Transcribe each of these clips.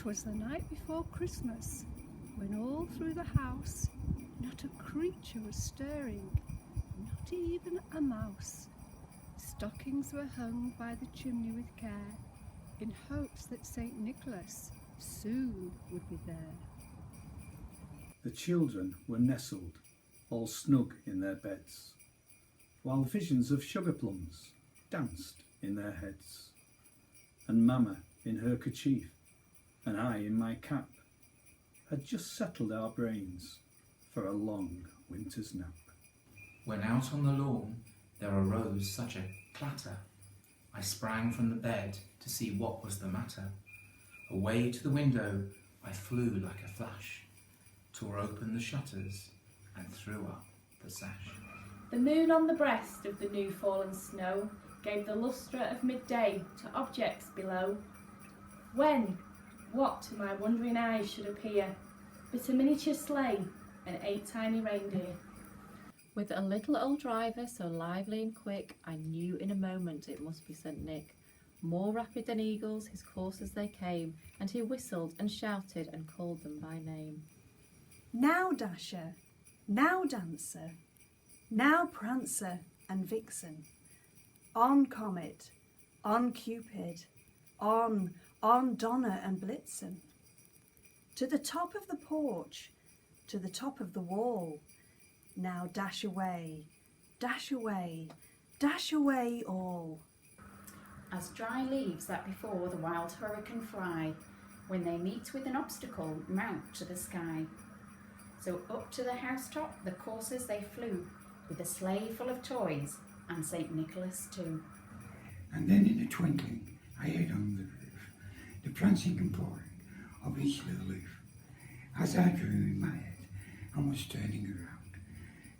'Twas the night before Christmas, when all through the house not a creature was stirring, not even a mouse. Stockings were hung by the chimney with care, in hopes that St. Nicholas soon would be there. The children were nestled, all snug in their beds, while visions of sugar plums danced in their heads, and Mamma in her kerchief, and I in my cap, had just settled our brains for a long winter's nap. When out on the lawn there arose such a clatter, I sprang from the bed to see what was the matter. Away to the window I flew like a flash, tore open the shutters and threw up the sash. The moon on the breast of the new fallen snow gave the lustre of midday to objects below, when what to my wondering eyes should appear but a miniature sleigh and 8 tiny reindeer. With a little old driver so lively and quick, I knew in a moment it must be St. Nick. More rapid than eagles his coursers they came, and he whistled and shouted and called them by name. Now Dasher, now Dancer, now Prancer and Vixen, on Comet, on Cupid, on Donner and Blitzen, to the top of the porch, to the top of the wall. Now dash away, dash away, dash away all. As dry leaves that before the wild hurricane fly, when they meet with an obstacle, mount to the sky. So up to the housetop the coursers they flew, with a sleigh full of toys, and St. Nicholas too. And then in a twinkling I heard on the roof the prancing and pouring of each little leaf, as I drew in my head and was turning around.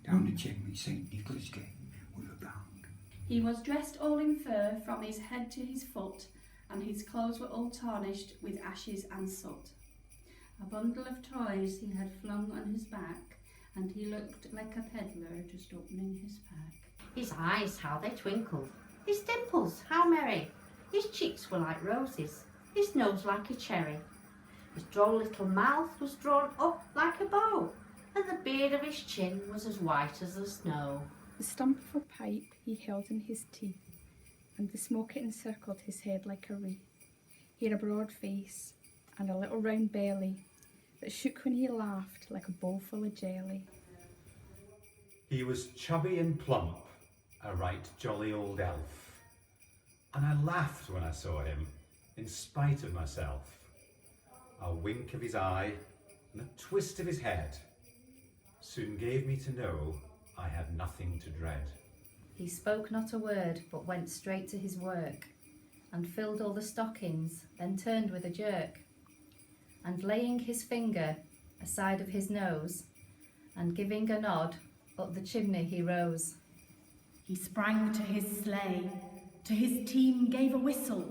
Down the chimney St. Nicholas came with a bound. He was dressed all in fur from his head to his foot, and his clothes were all tarnished with ashes and soot. A bundle of toys he had flung on his back, and he looked like a peddler just opening his pack. His eyes, how they twinkled, his dimples, how merry, his cheeks were like roses, his nose like a cherry, his droll little mouth was drawn up like a bow, and the beard of his chin was as white as the snow. The stump of a pipe he held in his teeth, and the smoke it encircled his head like a wreath. He had a broad face and a little round belly that shook when he laughed like a bowl full of jelly. He was chubby and plump, a right jolly old elf, and I laughed when I saw him, in spite of myself. A wink of his eye and a twist of his head soon gave me to know I had nothing to dread. He spoke not a word, but went straight to his work, and filled all the stockings, then turned with a jerk, and laying his finger aside of his nose, and giving a nod, up the chimney he rose. He sprang to his sleigh, to his team gave a whistle,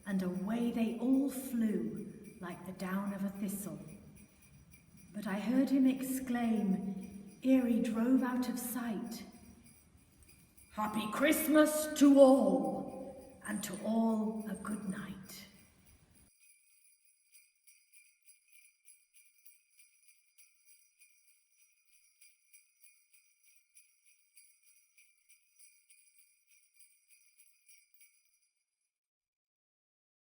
and away they all flew like the down of a thistle. But I heard him exclaim, ere he drove out of sight, "Happy Christmas to all, and to all a good night."